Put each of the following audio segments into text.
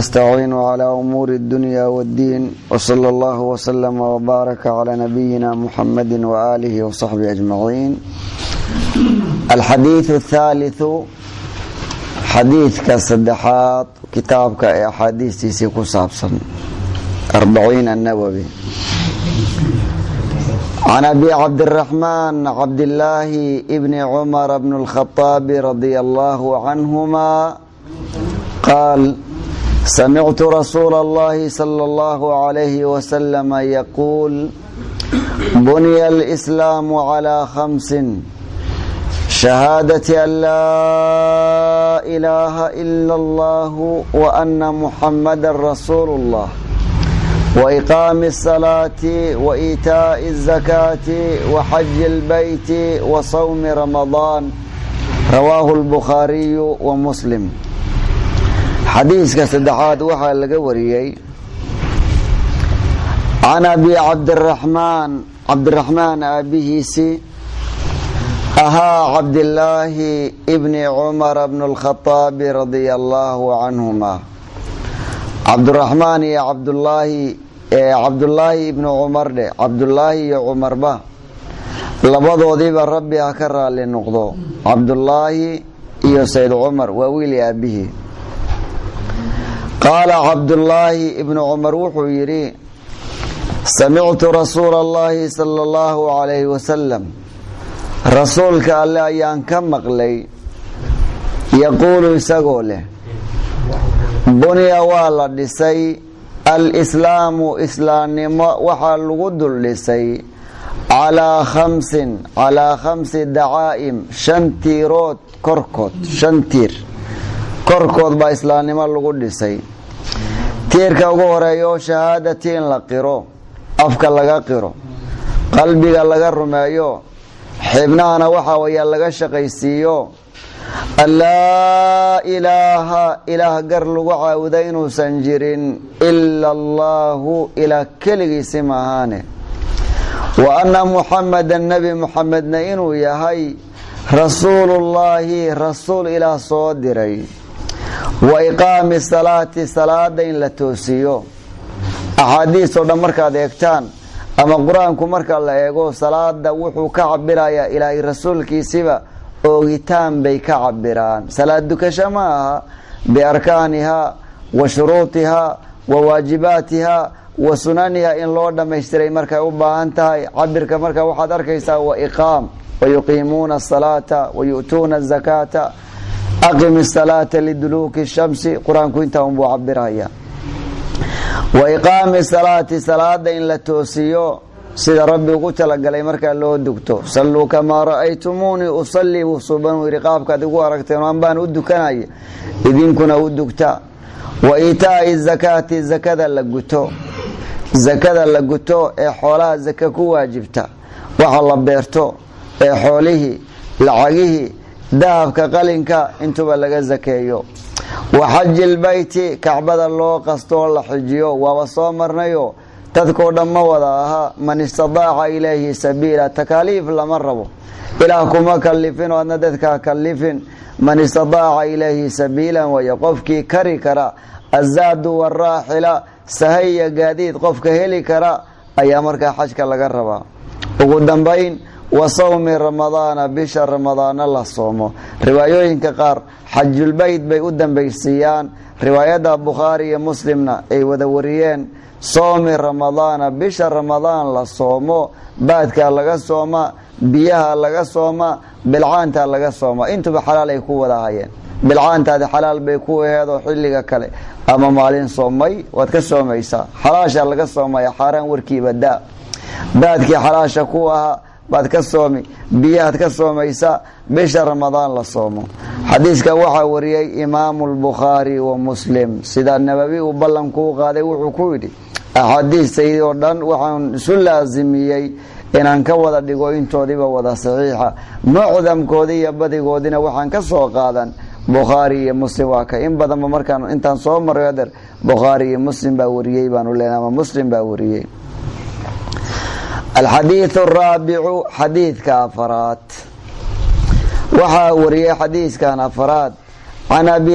ونستعين على أمور الدنيا والدين وصلى الله وسلم وبارك على نبينا محمد وآله وصحبه أجمعين. الحديث الثالث حديث كالصدحات كتابك أحاديث تيسيكو سابسا 40 النووي. عن أبي عبد الرحمن عبد الله ابن عمر بن الخطاب رضي الله عنهما قال: سمعت رسول الله صلى الله عليه وسلم يقول: بني الإسلام على 5: شهادة أن لا إله إلا الله وأن محمد رسول الله، وإقام الصلاة وإيتاء الزكاة وحج البيت وصوم رمضان. رواه البخاري ومسلم. حديثك صدحات وحا لغا وريي عن أبي عبد الرحمن أبيهيسي أها عبد الله ابن عمر بن الخطاب رضي الله عنهما. عبد الرحمن يا عبد الله ابن عمر ده عبد الله يا عمر با لبضوديبا ربي أكرر للنقضو عبد الله يا سيد عمر وويلي أبيه. قال عبد الله ابن عمر وحويري: سمعت رسول الله صلى الله عليه وسلم رسولك الله أيان كم مقلي يقول يسقوله: بني والا لسي الإسلام إسلام وحال قدر لسي على 5 دعائم شنتيروت كركوت شنتير كركوت با إسلام لغو لسي تيركا وغوريو شهادتين لقيرو أفكا لغا قيرو قلبي لغا رميو حبنانا وحا ويا لغا شقيسيو لا إله قر لغو عاودينو سنجرين إلا الله إلى كله سمهانه، وأن محمد النبي محمد نينو يهي رسول الله رسول إلى صدري، وإقام الصلاة صلاة دين لتوسيو. أحاديث ودمركا ديكتان أما قرآنكم مركا الله يقول صلاة دوحو كعبرايا إلى رسول كيسيبا oogitaan bay ka cabiraan. salaad dukasho maaha biarkaaniha wa shuruutiha wa waajibaatiha wa sunaniha in loo dhammaystiray markay u baahan tahay. cabirka marka waxaad arkaysaa wa iqaam wa yuqiimuuna asalaata wa yu'tuuna azakaata aqimi asalaata liduluuki shamsi. qur-aanku intaa unbuu cabiraya. wa iqaami salaati salaada in la toosiyo sida rabbi ugu talagalay marka loo dugto. sallu kama ra'aytumuni usalli suban riqaabkaad ugu aragteen aan baan u dukanay idinkuna u dugta. wa iitaa'i zakati zakada la guto ee xoolaha zaka ku waajibta waxa la beerto ee xoolihi lacagihi dahabka qalinka intuba laga zakeeyo. wa hajjil bayti kacbada loo qasto la xijiyo waa soo marnayo dadkoo dhamma wada aha man istadaaca ilayhi sabiila. takaaliif lama rabo, ilaah kuma kalifin oo adna dadkaa kalifin. man istadaaca ilayhi sabiilan waya qofkii kari kara azaadu waraaxila sahaya gaadiid qofka heli kara ayaa markaa xajka laga rabaa. ugu dambayn wa sawmi ramadaana bisha ramadaana la soomo. riwaayooyinka qaar xajulbayt bay u dambaysiiyaan. riwaayada bukhaari iyo muslimna ay wada wariyeen soomi ramadaana bisha ramadaan la soomo. baadkaa laga sooma, biyaha laga sooma, bilcaantaa laga sooma. intuba xalaal ay ku wada hayeen. bilcaantaadi xalaal bay ku aheedoo xilliga kale ama maalin soomay waad ka soomaysaa. xalaasha laga soomaya xaaraan warkiiba daa. baadkii xalaasha ku ahaa baad ka soomi, biyahaad ka soomaysaa bisha ramadaan la soomo. xadiiska waxaa wariyey imaamu lbukhaari wa muslim. sida nabawi uu ballankuu qaaday wuxuu ku yidhi axaadiistaydi oo dhan waxaan isu laasimiyey inaan ka wada dhigo intoodiiba wada saxiixa. mucdamkoodii iyo badigoodina waxaan ka soo qaadan bukhaari iyo muslim. waa ka in badanba markaan intaan soo maray adeer bukhaari iyo muslim baa wariyey baanu leenahay ama muslim baa wariyey. الحديث الرابع حديث كافرات وحا وريه حديث كان أفراد can abi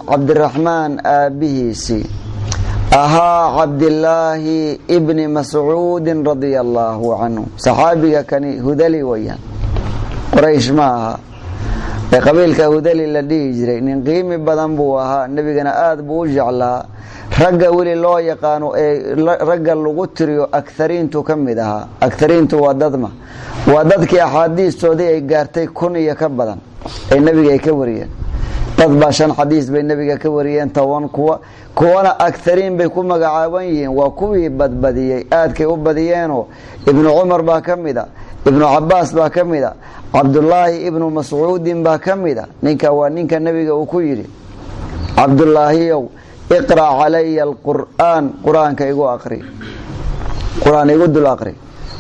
cabdiraxmaan aabihiisi ahaa cabdillaahi ibni mascuudin radia allaahu canhu. saxaabiga kani hudali weyaan, qoraysh ma aha, ee qabiilka hudali la dhihi jiray. nin qiimi badan buu ahaa, nebigana aad buu u jeclaa. ragga weli loo yaqaano ee ragga lagu tiriyo akariintu ka mid ahaa. akariintu waa dadma, waa dadkii axaadiistoodii ay gaartay 1,000 iyo ka badan ee nebiga ay ka wariyeen. dad baa 5 xadiis bay nebiga ka wariyeen, 10 kuwana akariin bay ku magacaaban yihiin. waa kuwii badbadiyey, aadkay u badiyeenoo ibnu cumar baa ka mida, ibnu cabaas baa ka mida, cabdullaahi ibnu mascuudin baa ka mida. ninka waa ninka nebiga uu ku yidhi, cabdullaahiyow iqra' calaya alqur'aan, qur-aanka igu aqri, qur-aan igu dul aqri.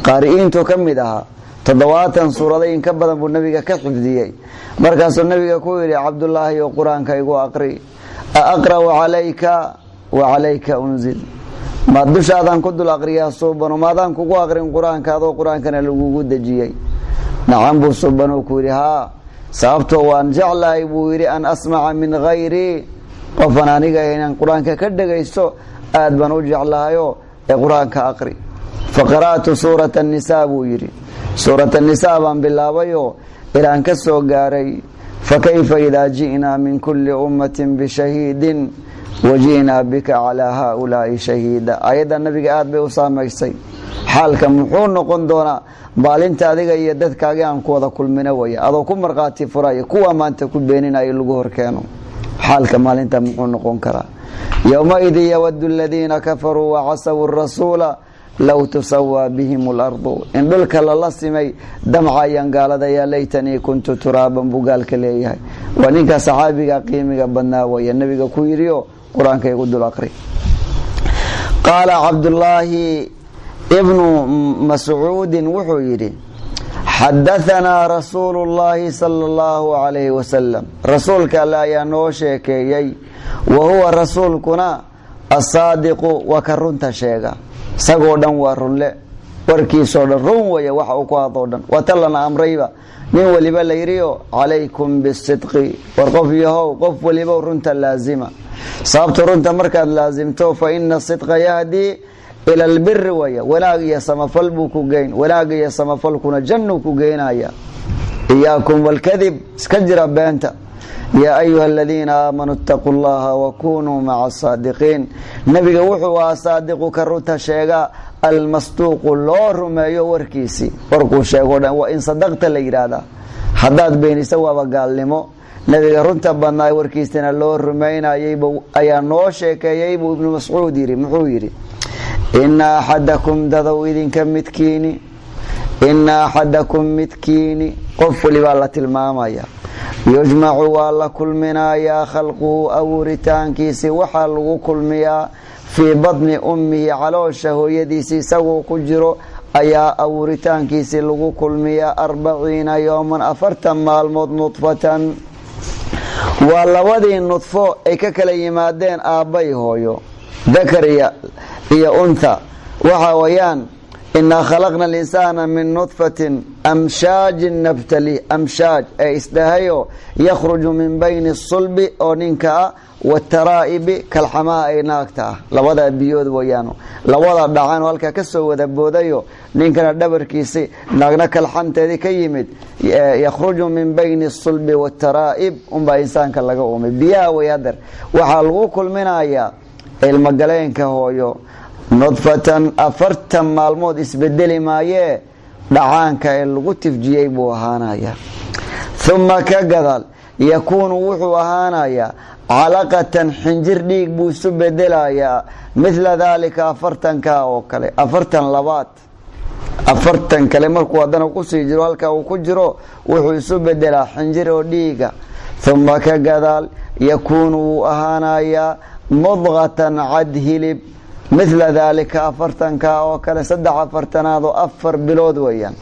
qaari'iintu ka mid ahaa, 70 suuraday in ka badan buu nebiga ka xifdiyey. markaasuu nebiga ku yidhi, cabdullaahiyow qur-aanka igu aqri. aqra'u calayka wa calayka unzil, maad dushaadaan ku dul aqriyaa suubano, maadaan kugu aqrin qur-aanka adoo qur-aankana lagugu dejiyey? nacam buu suubano ku yidhi, haa, sababtoo waan jeclahay buu yidhi an asmaca min hayrii, qofan aniga inaan qur-aanka ka dhagaysto aad baan u jeclahayo ee qur-aanka aqri. faqara'tu suurata annisaa buu yidhi, suurat annisaa baan bilaabayoo ilaan ka soo gaaray fakayfa idaa ji'naa min kulli ummatin bishahiidin waji'naa bika calaa haaulaa'i shahiida. ayadda nabiga aad bay u saamaysay. xaalka muxuu noqon doonaa maalinta adiga iyo dadkaagi aan ku wada kulmina waya, adoo ku markhaati furaya kuwa maanta ku beeninayo lagu horkeeno. xaalka maalinta muxuu noqon karaa? yowmaidin yawadu aladiina kafaruu wacasaw rasuula low tusawaa bihim lardu. in dhulka lala simay damcayaan gaalada, yaa laytanii kuntu turaaban buu gaalka leeyahay. waa ninka saxaabiga qiimiga badnaa waya, nebiga ku yidhioo qur-aanka igu dul aqri. qaala cabdullaahi ibnu mascuudin wuxuu yidhi, xadahanaa rasuulu llaahi sala allahu calayhi wasalam, rasuulka alle ayaa noo sheekeeyey. wa huwa rasuulkuna asaadiqu, waa ka runta sheega, isagoo dhan waa runle, warkiisoo dhan run waya, waxa uu ku hadoo dhan. waa ta lana amrayba, nin waliba la yidhiyo calaykum bisidqi, war qof yahow qof waliba runta laazima. sababta runta markaad laasimto, fa ina sidqa yahdii ila albiri waya, wanaag iyo samafal buu ku geyn, wanaag iyo samafalkuna jannuu ku geynaya. iyaakum walkadib, iska jira beenta. yaa ayuha aladiina aamanuu itaquu llaha wakunuu maca asaadiqiin. nebiga wuxuu ahaa saadiqu ka runta sheega, almasduuqu loo rumeeyo warkiisii, warkuu sheego dhan waa in sadaqta la yidhaahdaa. haddaad beenisa waaba gaalnimo. nebiga runta badnaay warkiisina loo rumaynayay ayaa noo sheekeeyey buu ibnu mascuud yidhi. muxuu yidhi, ina axadakum dadow idinka midkiini, ina axadakum midkiini, qof walibaa la tilmaamaya, yujmacu waa la kulminayaa khalquhu abuuritaankiisi, waxaa lagu kulmiyaa fii badni ummihi, caloosha hooyadiisi isagoo ku jiro ayaa abuuritaankiisi lagu kulmiyaa 40 yowman, 40 maalmood. nudfatan, waa labadii nudfo ay ka kala yimaadeen aabbay hooyo, dakar iyo untha. waxa wayaan, inaa khalaqna alinsaana min nudfatin amshaajin nabtali, amshaaj ee isdhahayo yakhruju min bayni sulbi oo ninka ah, wataraa'ibi kalxamaha ay naagta ah. labada biyood wayaano, labada dhacan halka ka soo wada boodayo, ninkana dhabarkiisi, naagna kalxanteedii ka yimid. yakhruju min bayni sulbi wataraa'ib, unbaa insaanka laga uumay. biyaha wayadar waxaa lagu kulminayaa ilmagaleenka hooyo, nudfatan 40 maalmood isbedeli maayee, dhacaanka ee lagu tifjiyey buu ahaanayaa. uma ka gadaal yakuunu wuxuu ahaanayaa calaqatan, xinjir dhiig buu isu bedelayaa, midla daalika 40 oo kale, 40 labaad, 40 kale markuu haddana kusii jiro, halka uu ku jiro wuxuu isu bedelaa xinjir oo dhiiga. uma ka gadaal yakuunu wuu ahaanayaa mudqatan, cad hilib, midla daalika 40 oo kale, 43aad oo 4 bilood weeyaan.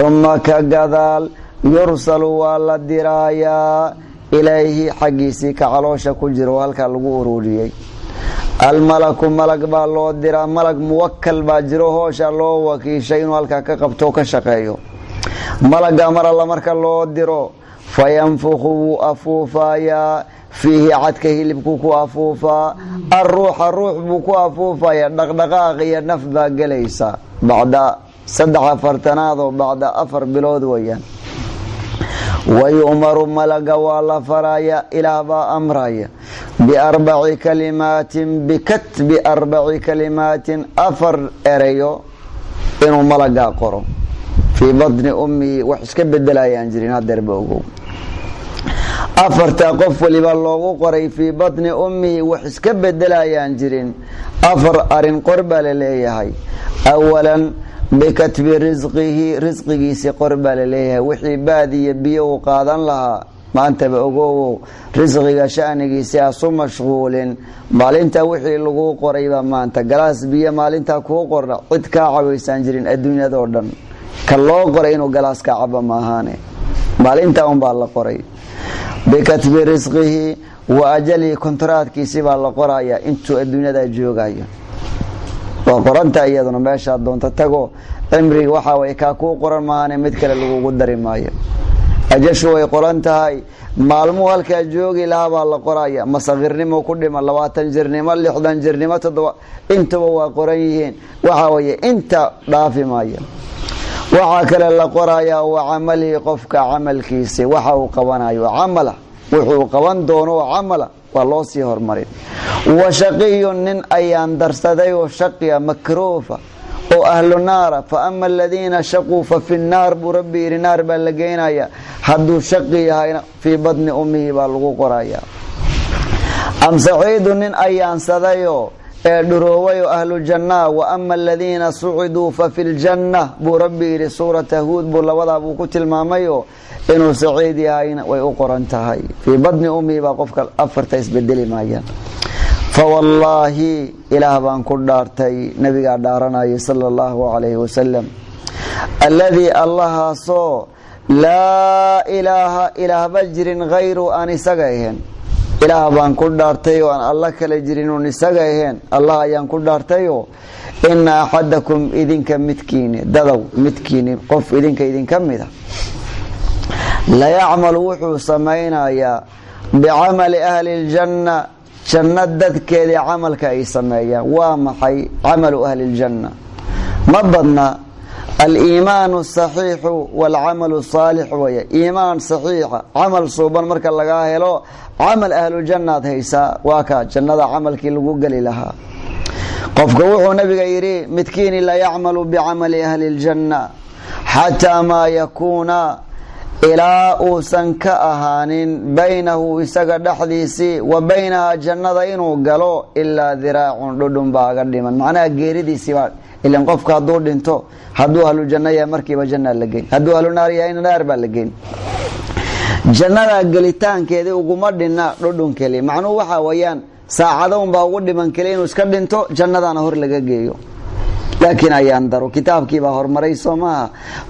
uma ka gadaal yursalu waa la diraayaa ilayhi, xaggiisii ka caloosha ku jiro halkaa lagu ururiyey. almalaku, malag baa loo diraa, malag muwakal baa jiro, hoosha loo wakiishay inuu halkaa ka qabto ka shaqeeyo. malaga mar alla marka loo diro, fayanfukhu wuu afuufayaa fiihi cadka hilibku ku afuufaa alruuxa ruux buu ku afuufaya dhaqdhaqaaq iyo naf baa gelaysa bacda 43 oo bacda 4 bilood wayaan wayu'maru malaga waa la faraya ilaah baa amraya biarbaci kalimaatin bikatbi 4 kalimaatin 4 erayo inuu malaga qoro fii badni ummihi wax iska bedelayaan jirin hadeerba ogow 4 qof waliba loogu qoray fii badni ummihi wax iska bedelayaan jirin 4 arin qorba la leeyahay awalan bikatbi risqigiisi qorba la leeyahay wixii baadiya biyo uu qaadan lahaa maantaba ogow risqiga sha'nigiisi asu mashquulin maalinta wixii lagu qorayba maanta galaas biyo maalinta ku qorna cid ka caawaysan jirin adduunyada oo dhan ka loo qoray inuu galaas ka cabo ma ahaane maalinta baa la qoray bikatbi risqihi wa ajali kontraadkiisi baa la qoraya intuu adduunyada joogayo waa qoranta iyaduna meesha doonta tago cimriga waxa way ka ku qoran maana mid kale lagu dari maayo ajashu way qoran tahay maalmo halka joogi laha baa la qoraya masaqirnimo ku dhima 20 jirnimo 60 jirnimo 7 intaba waa qoran yihiin waxa way inta dhaafi maayo waxa kale la qoraya waa amali qofka amalkiisa waxa uu qabanayo amala wuxuu qaban doono amala waa loo sii hormarin wa shaqiyun nin ayaan darsaday oo shaqiya makruufa oo ahlu naara fa amma alladheena shaqu fa fi an-nar rabbi nar baa la geenaya haduu shaqi yahay fi badni ummi baa lagu qoraya am sa'iidun nin ayaan sadayo ee dhurooway ahlu janna wa amma alladheena su'idu fa fil janna rabbi suurata hud labada buu ku tilmaamayo inuu saciid yahayna way u qoran tahay fi badni ummi baa qofka 4 isbedeli maayaan fa wallahi ilaah baan ku dhaartay nabiga dhaaranay sallallahu alayhi wasallam alladhi allaha soo la ilaha illa bajrin ghayru an isagahen ilaah baan ku dhaartay oo aan alla kale jirin oo isagahen allah ayaan ku dhaartay oo inna ahadakum idinka midkiin dadaw midkiin qof idinka mida لا يعمل وحو سمينايا بعمل أهل الجنة جنة ددكيدي عملك أي سميا ومحي عمل أهل الجنة مبضنا الإيمان الصحيح والعمل الصالح ويا إيمان صحيح عمل صوبان مركا لغاهلو عمل أهل الجنة هيسا واكا جنة عمل كي لغوغلي لها قفك وحو نبي غيري متكين لا يعمل بعمل أهل الجنة حتى ما يكون ilaa uusan ka ahaanin baynahu isaga dhaxdiisi wa baynaha jannada inuu galo ilaa diraacun dhudhun baaga dhiman macnaha geeridiisi baa ilan qofka haduu dhinto haduu ahlu jannaya markiiba janna la geyn haduu ahlu naar yahay naar baa la geyn jannada galitaankeeda uguma dhinna dhudhun kale macnuhu waxa weeyaan saacado baa ugu dhiman kale inuu iska dhinto jannadana hor laga geeyo لكن أياندرو كتابك بهر مريسو ما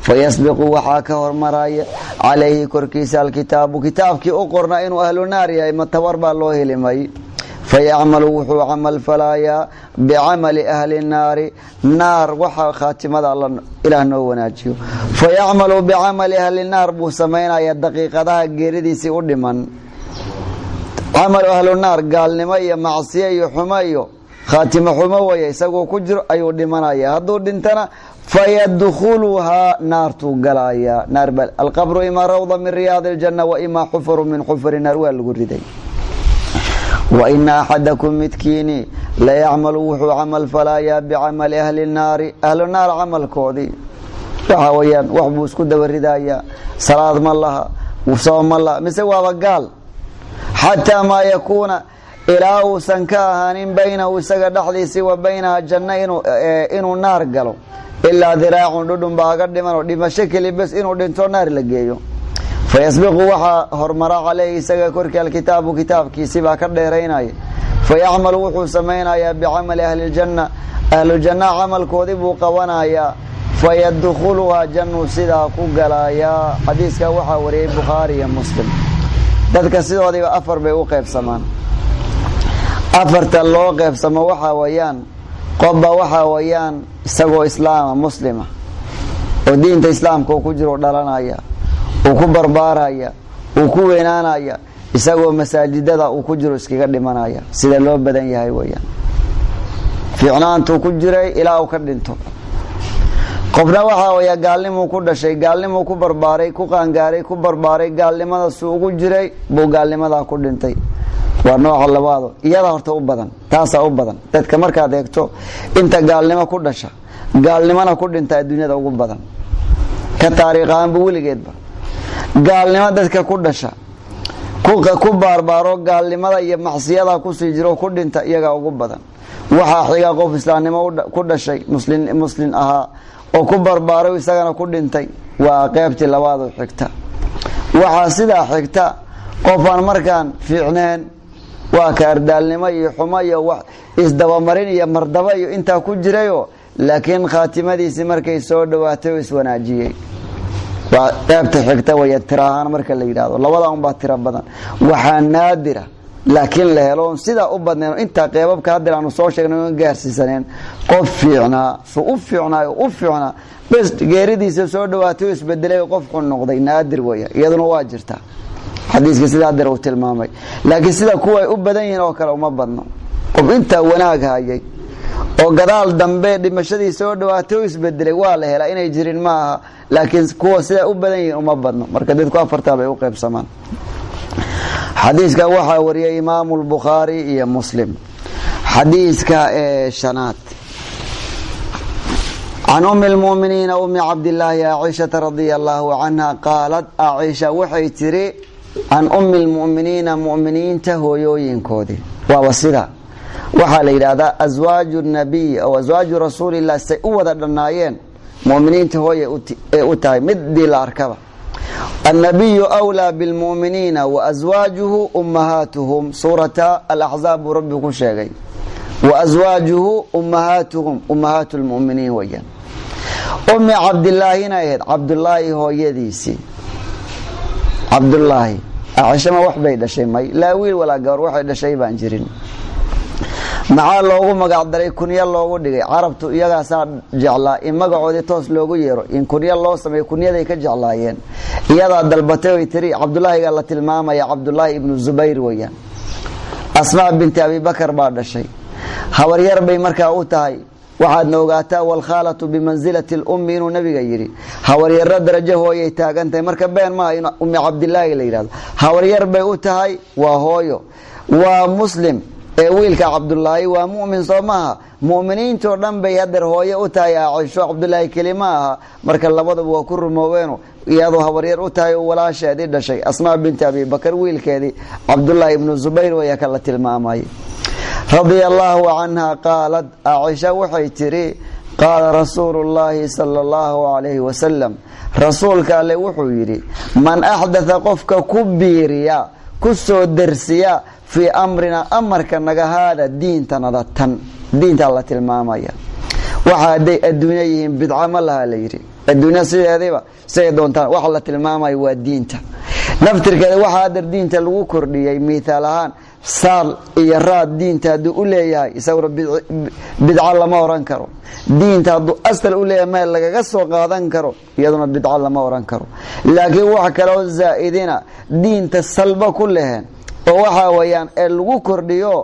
فيسبق وحاك هر مراي عليه كركيس الكتاب كتابك أقرنا إنو أهل النار يا إما توربا الله لمي فيعمل وحو عمل فلايا بعمل أهل النار نار وحا خاتم الله إله نو ناجيو فيعمل بعمل أهل النار بو سمينا يا دقيقة ده جيردي سيقول من عمل أهل النار قال نمي معصية يحميو خاتم حموية يسقو كجر أيو دمنايا هدو دنتنا فيدخلها نار تقلايا نار بل القبر إما روضة من رياض الجنة وإما حفر من حفر النار والقردي وإن أحدكم متكيني لا يعمل وحو عمل فلايا بعمل أهل النار أهل النار عمل كودي وحاويان وحبوس كده والردايا صلاة مالها وصوم الله مسوا وقال حتى ما يكون إلى سنكاهن بينه وسجى دحديس وبينها جنة إنه نار قالوا إلا ذراع دودن باقد من ودي مشكل بس إنه دنتو نار لقيه فيسبق وحى هرمرا عليه سجى كرك الكتاب وكتاب كيسبا كديريناي فيعمل وحو سمينا يا بعمل أهل الجنة أهل الجنة عمل كوذب وقوانا يا فيدخلها جنة سيدا كوغلا يا حديث كوحى وري بخاري مسلم ذلك سيدا دي أفر بوقف سمان أفرت الله قف سما وحى ويان قبا وحى ويان سقو إسلام مسلمة ودين إسلام كو كجرو دلنايا وكو بربارايا uu ku weynaanaya isagoo masaajidada uu ku jiro iskaga dhimanaya sida loo badan yahay weeyaan fiicnaantu ku jiray ilaa uu ka dhinto qofna waxa weeyaa gaalnimo ku dhashay gaalnimo ku barbaaray ku qaangaaray ku barbaaray gaalnimada suu ugu jiray buu gaalnimada ku dhintay waa nooca labaad iyada horta u badan taasa u badan dadka markaad eegto inta gaalnimo ku dhasha gaalnimana ku dhinta adduunyada ugu badan ka taariikhaan buu weligeedba gaalnimo dadka ku dhasha ku barbaaro gaalnimada iyo macsiyada ku sii jiro ku dhinta iyaga ugu badan waxa xiga qof islaamnimo ku dhashay muslim ahaa oo ku barbaaray isagana ku dhintay waa qaybtii labaad oo xigta waxa sida xigta qofan markaan fiicneen waa ka ardaalnimo iyo xumo iyo wax isdabamarin iyo mardaba iyo inta ku jirayo laakiin khaatimadiisi markay soo dhawaatay is wanaajiyay waa qaybta xigta way tiraahan marka la yiraahdo labada baa tira badan waxa naadira laakiin la helo sida u badneen inta qeybabka hadda aanu soo sheegnay gaarsiisaneen qof fiicnaa u fiicnaa bas geeridiisa soo dhawaatay isbedelay qof xun noqday naadir weeyaa iyaduna waa jirta xadiiska sida hadda uu tilmaamay laakiin sida kuwa ay u badan yihiin oo kale uma badno qof inta wanaag hayay oo gadaal dambe dhimashadii soo dhawaatay isbedelay waa la helaa inay jirin maaha laakiin kuwa sida u badan yihiin uma badno marka dadku afarta bay u qaybsamaan xadiiska waxa wariyay Imam al-Bukhari iyo Muslim xadiiska shanaad عن أم المؤمنين أم عبد الله عائشة رضي الله عنها قالت عائشة وحي تري عن أم المؤمنين مؤمنين تهويين كودي ووصلها وحال إلى أزواج النبي أو أزواج رسول الله سيؤذى النايين مؤمنين تهوي أتاي مدي الأركبة النبي أولى بالمؤمنين وأزواجه أمهاتهم سورة الأحزاب ربكم شيئا وأزواجه أمهاتهم أمهات المؤمنين ويان أم عبد الله نايد عبد الله هو يديسي عبد الله عائشة ما وحبيد شيء ما لا ويل ولا قار واحد شيء بانجرين مع الله مقعد كنيا الله ودي عربت يجا صار جعلا إن مقعد توس لوجو يرو إن كنيا الله سمي كنيا ذيك جعلاين يدا دلبتوي تري عبد الله قالت الماما يا عبد الله ابن الزبير ويان أسماء بنت أبي بكر بعد الشيء حوارير بي مركا أوتاي waxaad noogaata wal khalatu bi manzilati al ummi inuu nabiga yiri hawaryar darajo hooyay taagantay marka been ma in ummi abdillah la yiraahdo hawaryar bay u tahay waa hooyo waa muslim ee wiilka abdullah waa mu'min soomaha mu'miniinto dhan bay hadar hooyo u tahay aisha abdullah kalimaha marka labadaba waa ku rumoweeno iyadoo hawaryar u tahay walaasheedii dhashay asma bint abi bakr wiilkeedii abdullah ibn zubayr way kala tilmaamay رضي الله عنها قالت عائشة وحيتري قال رسول الله صلى الله عليه وسلم رسولك عليه وحيري من أحدث قفك كبيريا كسو درسيا في أمرنا أمرك نجا هذا دين تنضتن دين الله المامية وحدي الدنيا بدعة مالها ليري الدنيا سيدون تان وحلة المامية والدين نفتر كذا واحد دين تلوكر لي مثالهان saal iyo raad diinta haduu u leeyahay isagoo bidca lama oran karo diinta haduu asal u leeyahay meel lagaga soo qaadan karo iyaduna bidca lama oran karo laakiin wax kale oo zaa'idina diinta salba ku leeyahay oo waxa weeyaan ee lagu kordhiyo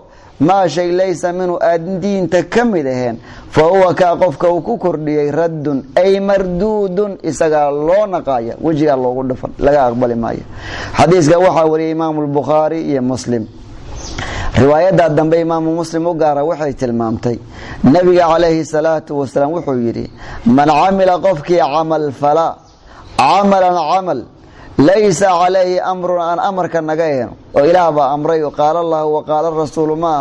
ma shay laysa minhu diinta kamid ahayn fa huwa ka qofka uu ku kordhiyay raddun ay mardudun isaga loo naqaya wajiga loogu dhafan laga aqbali maayo xadiiska waxa wariyay Imam al-Bukhari iyo Muslim رواية دنبي إمام مسلم وقارا وحي تلمامتي النبي عليه الصلاة والسلام وحو يري من عمل قفك عمل فلا عمل ليس عليه أمر أن أمرك النقاين وإله أمري وقال الله وقال الرسول ما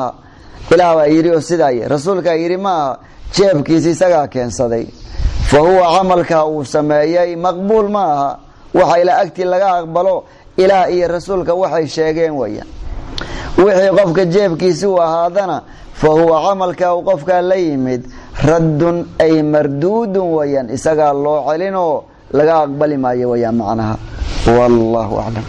إله يري وسداي رسولك يري ما شيف كيسي سقا كين صدي فهو عملك وسمايي مقبول معها وحي لا أكتي لقا أقبلو إلهي رسولك وحي شاقين ويا وحي قفك جيبكيسي وهذانا فهو عملك وقفك ليمد رد أي مردود ويان إساق الله علينا لقا أقبل ما يويا معناها والله أعلم.